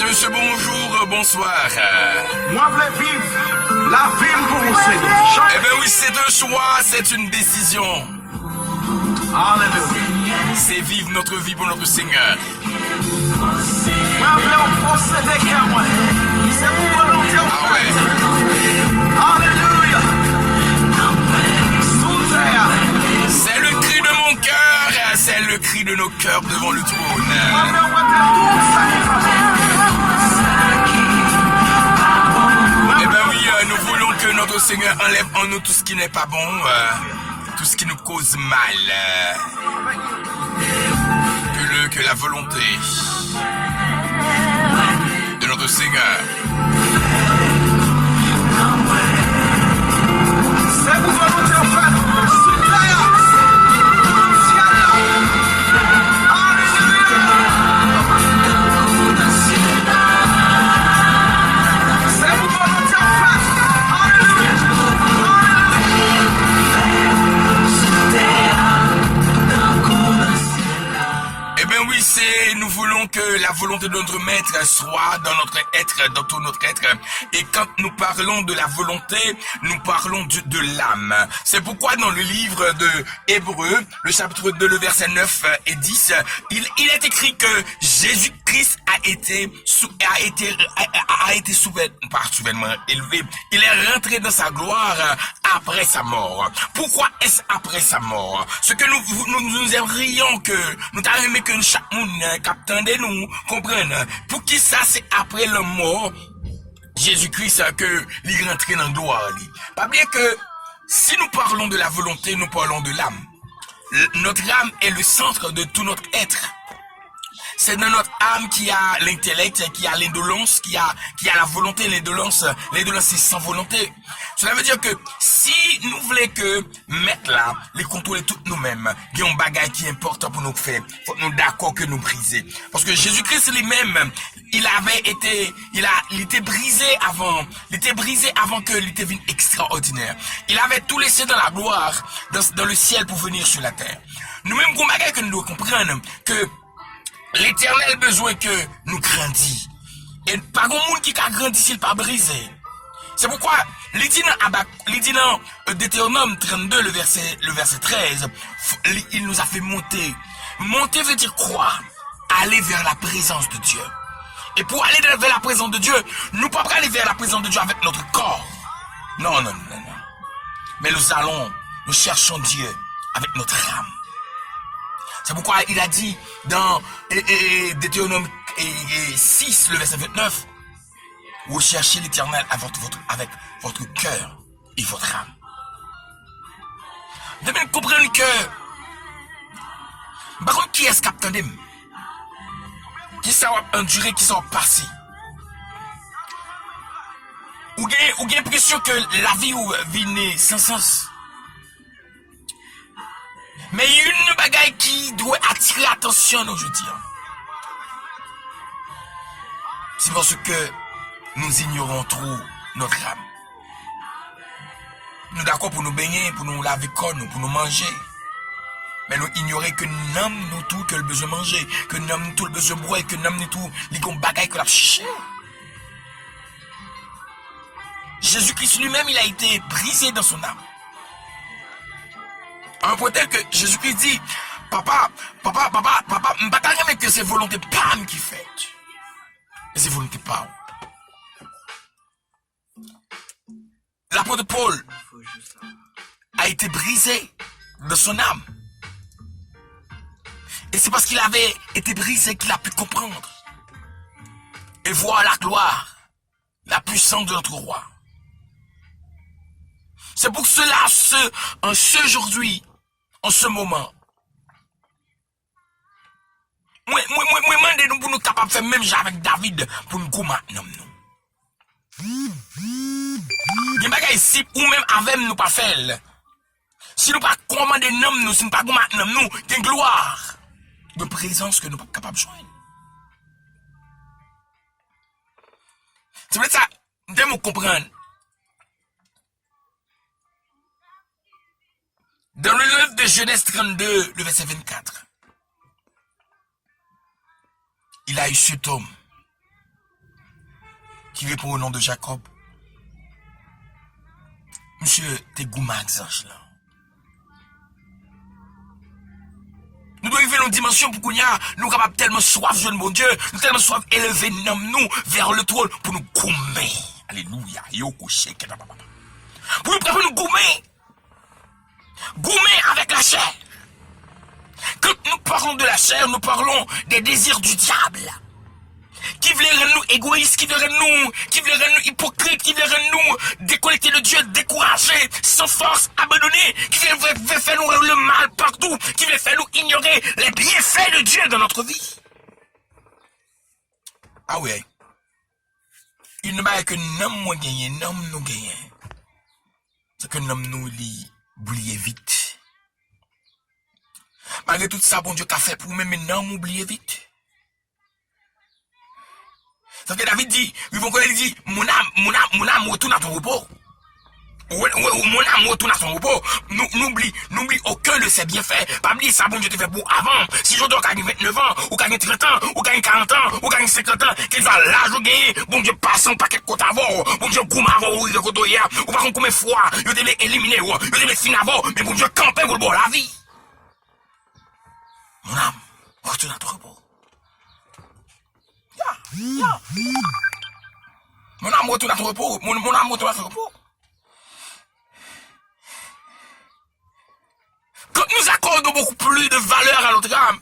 monsieur, bonjour, bonsoir. Moi, je veux vivre la vie pour vous, Seigneur. Eh bien oui, c'est un choix, c'est une décision. Alléluia. C'est vivre notre vie pour notre Seigneur. Moi, je veux procéder qu'à moi. C'est pour volonté en Ah ouais. Alléluia. Sous terre. C'est le cri de mon cœur, c'est le cri de nos cœurs devant le trône. Moi, je veux tout sacrifice. Eh bien oui, nous voulons que notre Seigneur enlève en nous tout ce qui n'est pas bon, tout ce qui nous cause mal. Que la volonté de notre Seigneur. C'est pour volonté en fait. Sous terre. Nous voulons que la volonté de notre maître soit dans notre être, dans tout notre être. Et quand nous parlons de la volonté, nous parlons de l'âme. C'est pourquoi dans le livre de Hébreux, le chapitre 2, le verset 9 et 10, il est écrit que Jésus-Christ a été souverainement élevé. Il est rentré dans sa gloire après sa mort. Pourquoi est-ce après sa mort? Ce que nous aimerions que nous t'aimerions que chaque monde captant de nous comprenne. Pour qui ça c'est après la mort Jésus-Christ que il est rentré dans la gloire. Pas bien que si nous parlons de la volonté, nous parlons de l'âme. Notre âme est le centre de tout notre être. C'est dans notre âme qui a l'intellect, qui a l'indolence, qui a la volonté, l'indolence. L'indolence, c'est sans volonté. Cela veut dire que si nous voulons que mettre là, les contrôler toutes nous-mêmes, il y a un bagage qui est important pour nous faire, faut nous d'accord que nous briser. Parce que Jésus-Christ lui-même, il était brisé avant que il était venu extraordinaire. Il avait tout laissé dans la gloire, dans le ciel pour venir sur la terre. Nous-mêmes, un bagage que nous devons comprendre que l'Éternel besoin que nous grandissions. Et pas grand monde qui a grandi s'il pas brisé. C'est pourquoi, il dit dans Deutéronome 32, le verset 13, il nous a fait monter. Monter veut dire quoi? Aller vers la présence de Dieu. Et pour aller vers la présence de Dieu, nous ne pouvons pas aller vers la présence de Dieu avec notre corps. Non. Mais nous cherchons Dieu avec notre âme. C'est pourquoi il a dit dans Deutéronome 6, le verset 29, vous cherchez l'Éternel avec votre cœur et votre âme. Vous devez comprendre que, par contre, qui est-ce qui attendait? Qui ça va endurer, qui ça va passer? Ou bien l'impression que la vie ou vie sans sens. Mais il y a une bagaille qui doit attirer l'attention aujourd'hui. C'est parce que nous ignorons trop notre âme. Nous d'accord pour nous baigner, pour nous laver corps, pour nous manger. Mais nous ignorons que nous avons tout que le besoin de manger, que nous avons tout le besoin de boire, que nous avons tout les bagailles que nous avons cherché. Jésus-Christ lui-même, il a été brisé dans son âme. Un point tel que Jésus-Christ dit, papa, m'bata rien que c'est volonté pas qui fait. Mais c'est volonté pas. L'apôtre Paul a été brisé de son âme. Et c'est parce qu'il avait été brisé qu'il a pu comprendre et voir la gloire, la puissance de notre roi. C'est pour cela, aujourd'hui, en ce moment, moi, nous pour nous capables de faire même avec David pour nous combattre, non. Il y a des choses ici, ou même avec nous pas faire. Si nous pas commander nous, si nous pas combattre nous, il y a une gloire de présence que nous ne sommes pas capables de joindre. C'est pour ça, nous devons comprendre. Dans le livre de Genèse 32, le verset 24, il a eu cet homme qui répond au nom de Jacob. Monsieur, t'es goumax, ange là. Nous devons arriver dans une dimension pour qu'on y a, nous capables tellement soif, jeune mon Dieu, nous tellement soif élever nous vers le trône pour nous goumer. Alléluia. Yo couché, pour nous préparer nous goumer. Goumer avec la chair. Quand nous parlons de la chair, nous parlons des désirs du diable. Qui veut rendre nous égoïstes, qui veut rendre nous hypocrites, qui veut rendre nous déconnectés de Dieu, découragés, sans force, abandonnés, qui veut faire nous le mal partout, qui veut faire nous ignorer les bienfaits de Dieu dans notre vie. Ah oui. Il ne va que nous moi gagner, nous gagner. C'est que nous oublier vite. Malgré tout ça, bon Dieu qu'a fait pour nous, mais nous oublier vite. Ça fait David dit, ils vont connaître, il dit, mon âme retourne à ton repos. Mon âme retourne à ton repos. N'oublie aucun de ses bienfaits. Pas oublier ça, bon Dieu te fait pour avant. Si je dois gagner 29 ans, ou gagner 30 ans, ou gagner 40 ans, ou gagner 50 ans, qu'il va l'âge ou gagner, bon Dieu passe un paquet de côte avant, bon Dieu goûme avant, ou de côte hier, ou par contre combien de fois, il devait éliminer, il devait finir avant, mais bon Dieu camper pour le bon la vie. Mon âme, retourne à ton repos. Mon âme retourne à ton repos. Mon âme retourne à ton repos. Quand nous accordons beaucoup plus de valeur à notre âme,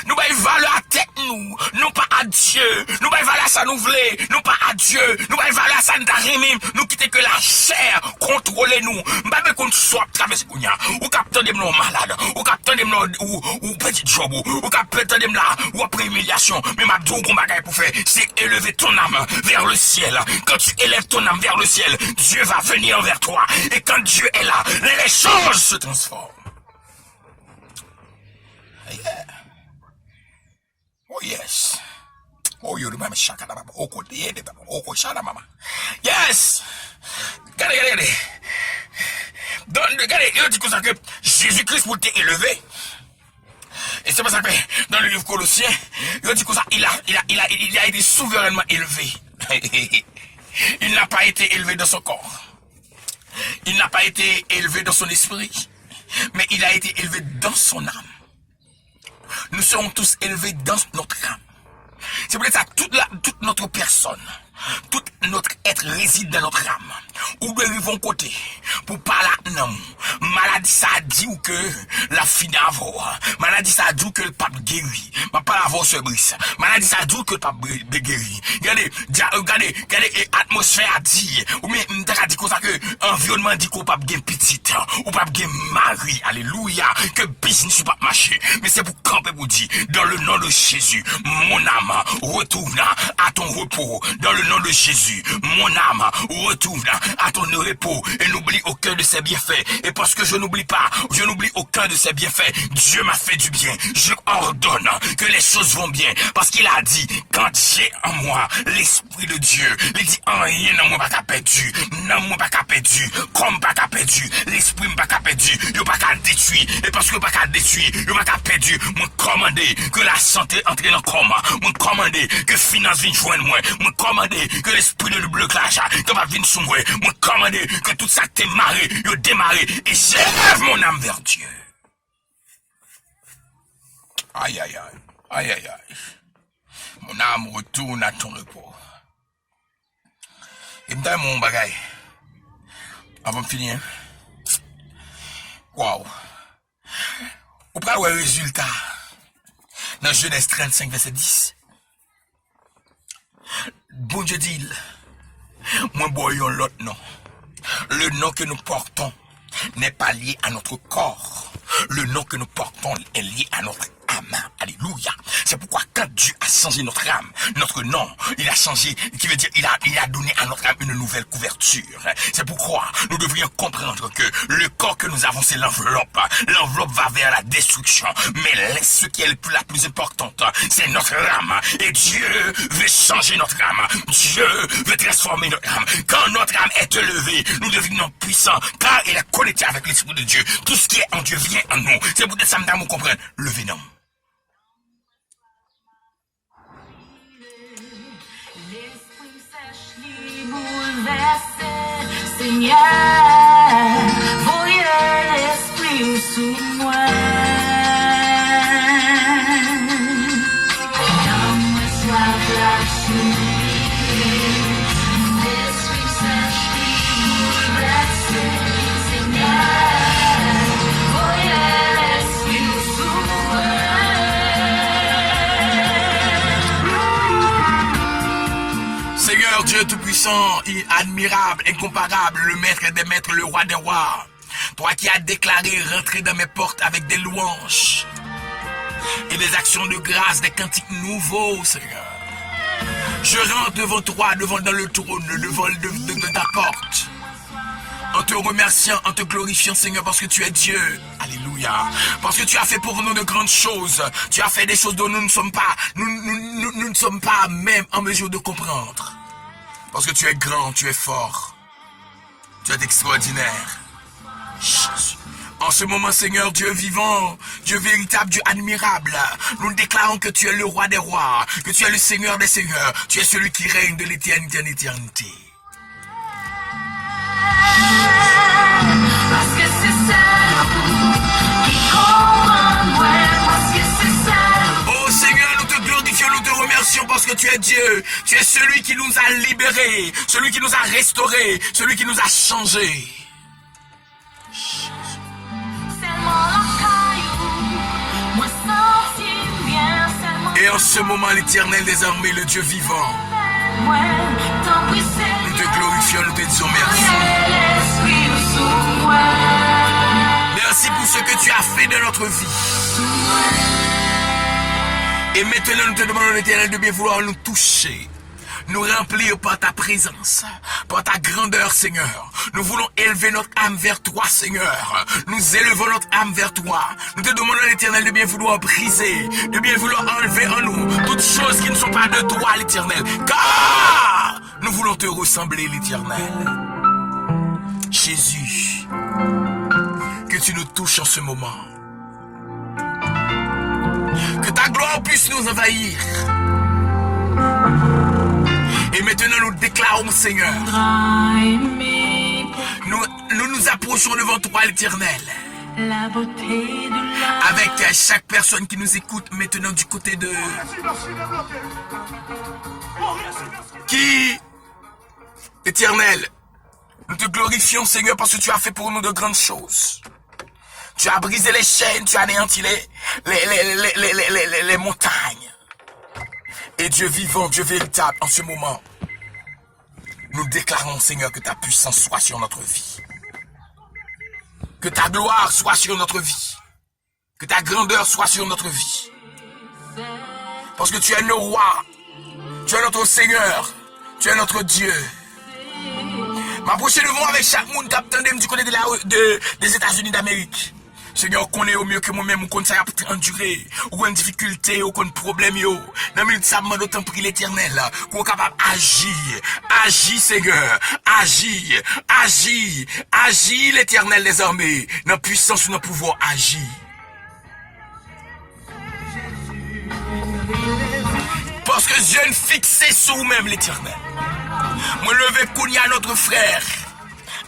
nous avons valeur à tête nous, non pas à Dieu. Nous avons valeur à ça nous voulons, non pas à Dieu. Nous avons valeur à ça nous d'arrimer, nous quitter que la chair contrôle nous. M'avez qu'on soit traversé kounya, ou capteur de nous malade, ou capteur de nous ou petit job, ou capteur de là ou après humiliation. Mais ma deux gros bagaille pour faire, c'est élever ton âme vers le ciel. Quand tu élèves ton âme vers le ciel, Dieu va venir vers toi. Et quand Dieu est là, les choses se transforment. Yeah. Oh yes. Oh you remember shakada baba. Oko de baba. Oko shada mama. Yes. Regardez. Regardez, il dit comme ça que Jésus-Christ pour t'être élevé. Et c'est pour ça que dans le livre Colossiens, il dit comme ça, il a été souverainement élevé. Il n'a pas été élevé dans son corps. Il n'a pas été élevé dans son esprit. Mais il a été élevé dans son âme. Nous serons tous élevés dans notre âme. C'est pour ça que toute notre personne, tout notre être réside dans notre âme. Ou de vivons côté, pour parler non. Maladie ça dit ou que la fin d'avoir. Maladie ça dit que le pape guéri. Ma pas avoir ce brise. Maladie ça dit que le pape guéri. Regardez, atmosphère dit. Ou mais m'ta dit comme ça que environnement dit qu'on pape gain petite, ou pape gain mari. Alléluia, que business pas marcher. Mais c'est pour camper pour dire dans le nom de Jésus, mon âme retourne à ton repos. Dans le nom de Jésus, mon âme retourne à ton repos et n'oublie aucun de ses bienfaits. Et parce que je n'oublie aucun de ses bienfaits, Dieu m'a fait du bien. Je ordonne que les choses vont bien. Parce qu'il a dit, quand j'ai en moi l'Esprit de Dieu, il dit, rien n'a moi pas perdu, n'a moi pas perdu, comme pas perdu, l'Esprit m'a pas perdu, il pas qu'à détruire. Et parce que pas qu'à détruire, il pas perdu, moi commander que la santé entre dans le coma, moi commander que finance vienne joindre moi, moi commander que l'esprit de blocage capable venir sous moi, moi commander que tout ça t'est marré, yo démarré et j'élève mon âme vers Dieu. Aïe aïe aïe, aïe aïe aïe. Mon âme retourne à ton repos. Et me donne mon bagaille. Avant de finir. Waouh. Ou pas le résultat. Dans Genèse 35, verset 10. Bon Dieu dit, moi boyons l'autre nom. Le nom que nous portons n'est pas lié à notre corps. Le nom que nous portons est lié à notre âme. Alléluia. C'est pourquoi quand Dieu a changé notre âme, notre nom, il a changé, qui veut dire il a donné à notre âme une nouvelle couverture. C'est pourquoi nous devrions comprendre que le corps que nous avons, c'est l'enveloppe. L'enveloppe va vers la destruction. Mais ce qui est la plus importante, c'est notre âme. Et Dieu veut changer notre âme. Dieu veut transformer notre âme. Quand notre âme est élevée, nous devenons puissants, car il est connecté avec l'Esprit de Dieu. Tout ce qui est en Dieu vient en nous. C'est pour ça que nous comprenons. Levez-nous. Seigneur, voyez l'Esprit sous moi. Donne-moi soif la souris, l'Esprit s'agit, blessé, Seigneur, voyez l'Esprit sous moi. Seigneur Dieu Tout-Puissant, admirable, incomparable, le maître des maîtres, le roi des rois. Toi qui as déclaré rentrer dans mes portes avec des louanges et des actions de grâce, des cantiques nouveaux, Seigneur. Je rentre devant toi, dans le trône, devant de ta porte, en te remerciant, en te glorifiant, Seigneur, parce que tu es Dieu. Alléluia. Parce que tu as fait pour nous de grandes choses. Tu as fait des choses dont nous ne sommes pas, nous ne sommes pas même en mesure de comprendre. Parce que tu es grand, tu es fort. Tu es extraordinaire. Jésus. En ce moment, Seigneur, Dieu vivant, Dieu véritable, Dieu admirable, nous déclarons que tu es le roi des rois, que tu es le Seigneur des seigneurs, tu es celui qui règne de l'éternité en éternité. Parce que c'est ça qui comprend, parce que c'est ça. Oh Seigneur, nous te glorifions, nous te remercions parce que tu es Dieu. Tu es celui qui nous a libérés, celui qui nous a restaurés, celui qui nous a changés. Et en ce moment, l'Éternel des armées, le Dieu vivant, nous te glorifions, nous te disons merci. Merci pour ce que tu as fait de notre vie. Et maintenant, nous te demandons, l'Éternel, de bien vouloir nous toucher, nous remplir par ta présence, par ta grandeur, Seigneur. Nous voulons élever notre âme vers toi, Seigneur. Nous élevons notre âme vers toi. Nous te demandons, l'Éternel, de bien vouloir briser, de bien vouloir enlever en nous toutes choses qui ne sont pas de toi, l'Éternel. Car nous voulons te ressembler, l'Éternel. Jésus, que tu nous touches en ce moment. Que ta gloire puisse nous envahir. Et maintenant nous déclarons, Seigneur, nous approchons devant toi, l'Éternel, avec chaque personne qui nous écoute maintenant du côté de... Qui, Éternel, nous te glorifions, Seigneur, parce que tu as fait pour nous de grandes choses. Tu as brisé les chaînes, tu as anéanti les montagnes. Et Dieu vivant, Dieu véritable, en ce moment, nous déclarons, Seigneur, que ta puissance soit sur notre vie. Que ta gloire soit sur notre vie. Que ta grandeur soit sur notre vie. Parce que tu es le roi. Tu es notre Seigneur. Tu es notre Dieu. M'approcher devant avec chaque monde qui attendait du côté des États-Unis d'Amérique. Seigneur, connaît au mieux que moi-même, ou qu'on ça a endurer, ou une difficulté, ou qu'on problème, yo. Dans le ça m'a d'autant pris l'Éternel, qu'on est capable d'agir. Agis, Seigneur. Agis. Agis. Agis, l'Éternel des armées. Dans la puissance ou dans le pouvoir, agis. Parce que je ne fixé sur vous-même, l'Éternel. Moi, lever Kounia, notre frère.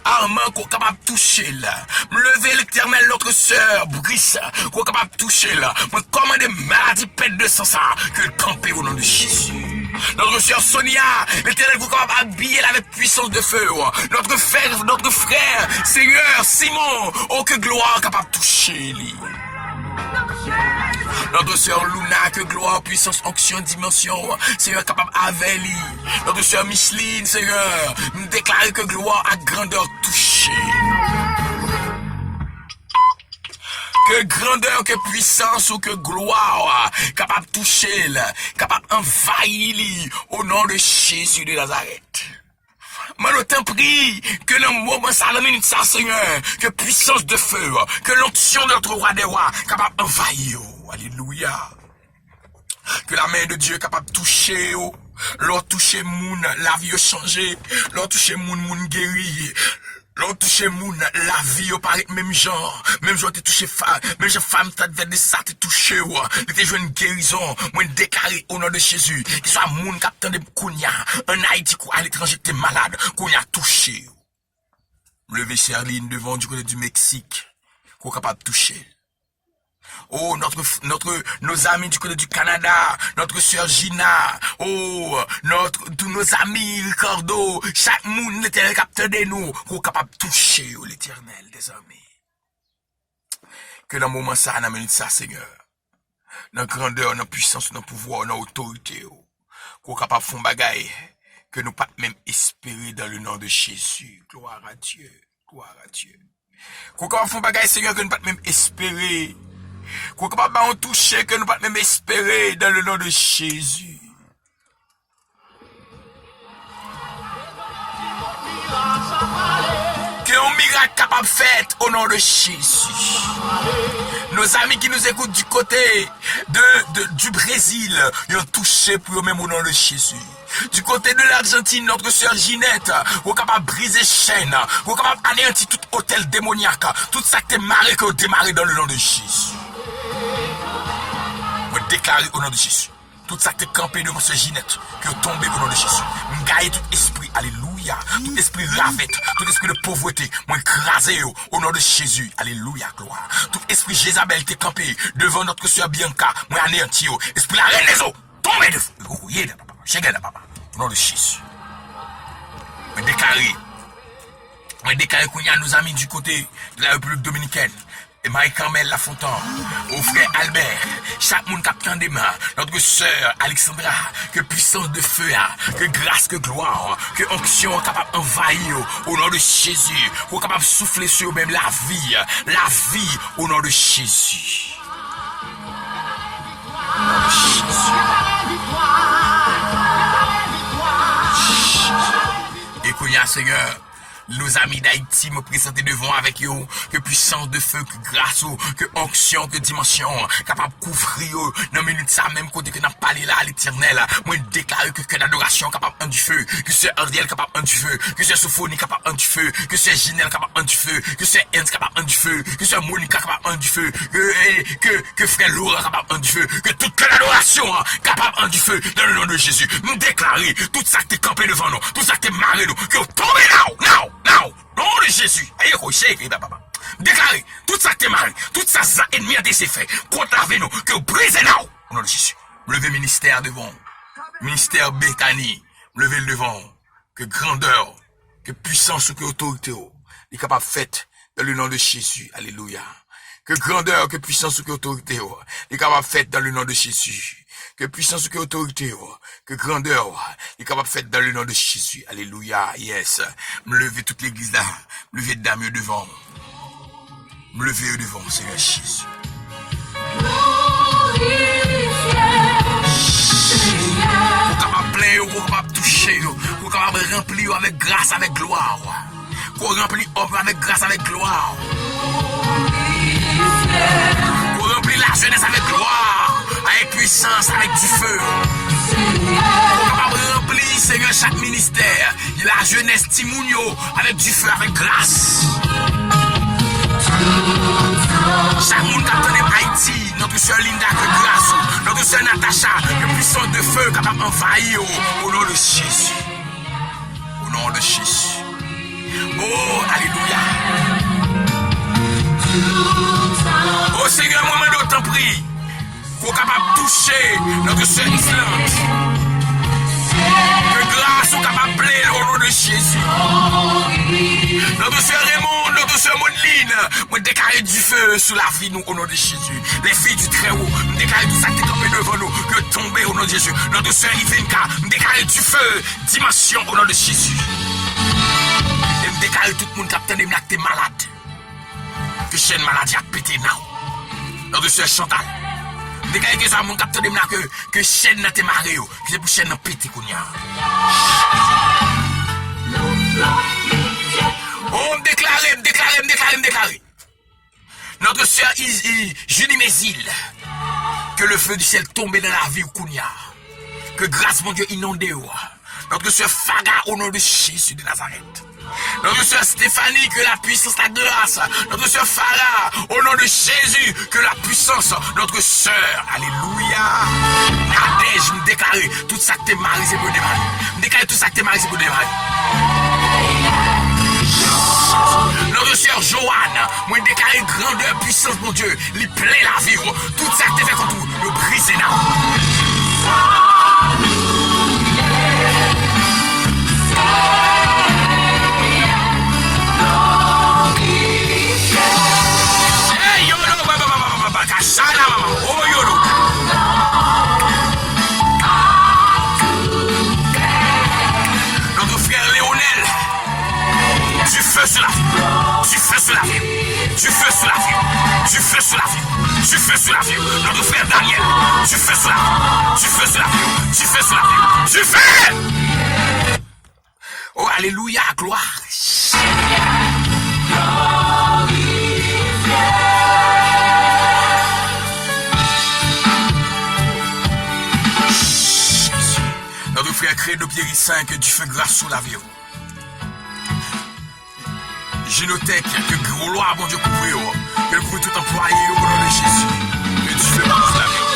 Armand qu'on est capable de toucher là. Me lever l'Éternel, notre sœur, Brice, qu'on est capable de toucher là. Me commander maladie, pète de sang ça, que le camper au nom de Jésus. Notre sœur Sonia, l'Éternel, qu'on est capable d'habiller avec puissance de feu. Notre frère, Seigneur, Simon, oh que gloire capable de toucher lui. Notre sœur Luna, que gloire, puissance, onction, dimension, Seigneur, capable avec lui. Notre sœur Micheline, Seigneur, nous déclare que gloire a grandeur touchée. Que grandeur, que puissance ou que gloire capable de toucher, capable d'envahir lui, au nom de Jésus de Nazareth. Mais le temps prie que dans le moment, ça, la minute, ça, Seigneur, que puissance de feu, que l'onction de notre roi des rois, capable d'envahir. Alléluia. Que la main de Dieu capable de toucher. L'on toucher moun, la vie a changé. L'on toucher moun guéri. L'on toucher moun, la vie a paraît même genre. Même genre, t'es touché femme. Même genre, femme, t'as de ça, t'es touché. T'es joué une guérison. Moi, déclaré au nom de Jésus. Qu'il soit moun, captain de Kounia. Un Haïti, à l'étranger, t'es malade. Kounia touché. Me lever Charline devant du côté du Mexique. Qu'on est capable de toucher. Oh, nos amis du côté du Canada, notre sœur Gina, oh, tous nos amis Ricardo, chaque monde l'éternel capteur de nous, qu'on est capable de toucher l'éternel des amis. Que dans le moment ça, dans la minute ça, Seigneur, dans la grandeur, dans la puissance, dans le pouvoir, dans l'autorité, qu'on est capable de faire des bagailles, que nous pas même espérer dans le nom de Jésus. Gloire à Dieu, gloire à Dieu. Qu'on est capable de faire des bagailles, Seigneur, que nous pas même espérer. Qu'on est capable de toucher, que nous pas même espérer dans le nom de Jésus. Un miracle capable fait au nom de Jésus. Nos amis qui nous écoutent du côté du Brésil, ils ont touché pour eux-mêmes au nom de Jésus. Du côté de l'Argentine, notre sœur Ginette, vous êtes capable de briser chaîne, vous êtes capable d'anéantir tout hôtel démoniaque, tout ça qui est marré, que vous démarrez dans le nom de Jésus. Vous déclarez au nom de Jésus. Tout ça qui est campé devant ce Ginette, qui est tombé au nom de Jésus. M'gaille tout esprit, alléluia. Tout esprit ravette, tout esprit de pauvreté, moi écrasé au nom de Jésus, alléluia, gloire. Tout esprit Jézabel qui est campé devant notre soeur Bianca, moi anéanti, esprit la reine des eaux, tombez de feu. Au nom de Jésus. Moi déclaré qu'il y a nos amis du côté de la République Dominicaine. Et Marie-Carmel Lafontaine, au frère Albert, chaque monde captain des mains, notre sœur Alexandra, que puissance de feu, que grâce, que gloire, que onction capable d'envahir au nom de Jésus, pour capable de souffler sur même la vie au nom de Jésus. Au nom de Jésus. Et qu'on y a, Seigneur, nos amis d'Haïti me présenter devant avec eux, que puissance de feu, que grâce, que onction, que dimension, capable de couvrir dans minute ça, même côté que n'a parlé là à l'éternel. Moi, déclare que d'adoration capable de du feu, que c'est Ardiel capable de du feu, que c'est Sophonie capable de du feu, que c'est Ginelle capable de du feu, que c'est Ernst capable de du feu, que c'est Monica capable de du feu, que frère Laura capable de du feu, que toute l'adoration capable de du feu dans le nom de Jésus. Nous déclarer tout ça qui est campé devant nous, tout ça qui est marré nous, que tombez now. Nom de Jésus. Déclarez tout ça qui est marré, tout ça ennemi a des effets contre la nous, que vous brisez now. Au nom de Jésus. Levez ministère devant. Ministère Bethany. Levez le devant. Que grandeur, que puissance, que autorité est capable de faire dans le nom de Jésus. Alléluia. Que grandeur, que puissance, que autorité est capable de faire dans le nom de Jésus. Que puissance, que autorité, que grandeur, est capable de faire dans le nom de Jésus. Alléluia, yes. Me lever toute l'église là, me lever dames devant. Me lever devant, Seigneur Jésus. Vous capable plein, vous capable toucher, vous capable remplir avec grâce, avec gloire. Vous remplir avec grâce, avec gloire. Vous remplir la jeunesse avec gloire. Avec puissance, avec du feu. On va remplir, Seigneur, chaque ministère. La jeunesse Timounio, avec du feu, avec grâce. Chaque monde qui attend Haïti, notre soeur Linda, que grâce. Notre soeur Natacha, que puissance de feu, capable d'envahir au nom de Jésus. Au nom de Jésus. Oh, alléluia. Oh, Seigneur, moi, d'autant prie. Pour capable de toucher notre sœur Islande. Que grâce soit capable de plaire au nom de Jésus. Notre sœur Raymond, notre sœur Modeline, moi déclarer du feu sous la vie nous au nom de Jésus. Les filles du Très-Haut, nous déclarer tout ça qui est tombé devant nous, que tomber au nom de Jésus. Notre sœur Ivenka, nous déclarer du feu, dimension au nom de Jésus. Et nous déclarer tout le monde qui a été malade. Que chaîne maladie a pété now. Notre sœur Chantal. Déclarez que ça mon capteur de que chaîne n'a été marré, que c'est pour chaîne n'a pété qu'on y a. On déclarer. Notre sœur Julie Mézil, que le feu du ciel tombe dans la vie ou qu'on y a. Que grâce mon Dieu inondé. Notre sœur Faga au nom de Jésus de Nazareth. Notre sœur Stéphanie, que la puissance, la grâce. Notre sœur Farah, au nom de Jésus, que la puissance, notre sœur, alléluia. Nadège, me déclarer tout ça que t'es marié, c'est pour démarrer. Me déclarer tout ça que t'es marié, c'est pour démarrer. Notre sœur Joanne, moi déclaré grandeur, puissance, mon Dieu, il plaît la vivre. Tout ça que tu fait contre tout, le briser là. Hey, yo, oh, yo, notre frère Léonel, du feu sur la vie, du feu sur la vie, du feu sur la vie, du feu sur la vie, du feu sur la vie. Notre frère Daniel, du feu sur la vie, du feu sur la vie, du feu sur la vie, du feu. Oh, alléluia, gloire. Notre frère Credo Pierre 5, que Dieu fait grâce sur la vie. Génothèque, que gloire, bon Dieu, couvre, que couvre tout employé au nom de Jésus. Que Dieu fait grâce sur la vie.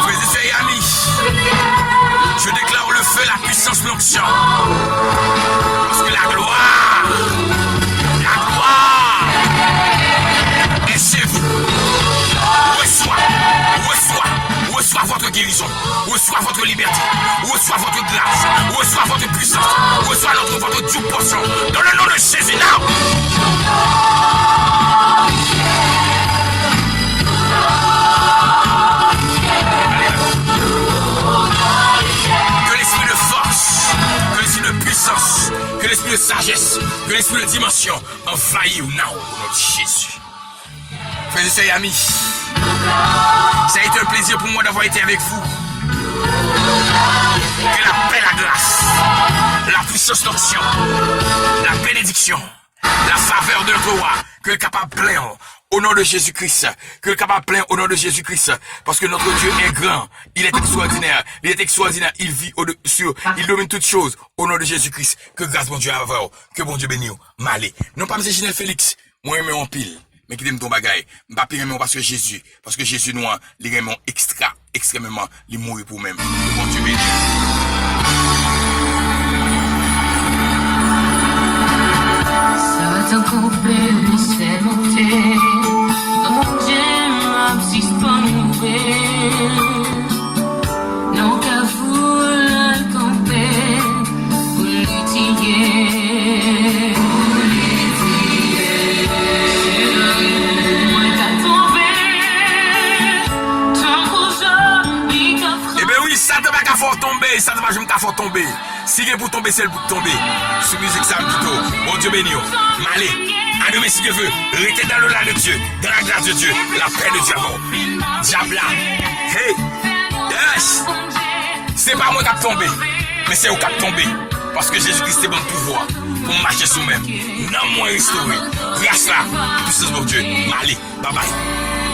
Frères et sœurs et amis, je déclare le feu, la puissance, l'onction. Parce que la gloire est chez vous. Reçois votre guérison, reçois votre liberté, reçois votre grâce, reçois votre puissance, reçois votre due portion. Dans le nom de Jésus, now. Que l'esprit de force, que l'esprit de puissance, que l'esprit de sagesse, que l'esprit de dimension envahit now, au nom de Jésus. Frères et sœurs et amis, ça a été un plaisir pour moi d'avoir été avec vous. Que la paix, la grâce, la puissance, l'onction, la bénédiction, la faveur de notre roi, que le capable plein au nom de Jésus-Christ, que le capable plein au nom de Jésus-Christ, parce que notre Dieu est grand, il est extraordinaire, il vit au-dessus, il domine toutes choses au nom de Jésus-Christ. Que grâce, mon Dieu, à vous, que bon Dieu bénisse, m'allez. Non pas M. Ginel Félix, moi, je en pile. Mais qui t'aime ton bagay, m'pas pire parce que Jésus nous a vraiment extrêmement, il mourir pour même. Que bon Dieu bénisse. Satan complet, c'est monté. Mon Dieu m'a suspendu. Non qu'à vous le camper, vous l'utiliser. Ça ne va jamais faire tomber. Si il est pour tomber, c'est le pour tomber. Sous musique, ça plutôt. Bon Dieu béni. Allez, à demain si Dieu veut. Restez dans le là de Dieu, dans la grâce de Dieu, la paix de Dieu. Diable. Hey, yes. C'est pas moi qui a tombé, mais c'est vous qui a tombé. Parce que Jésus-Christ est bon pouvoir pour marcher sous même. Non, moi, restaurer. Grâce là, puissance de Dieu. Allez, bye bye.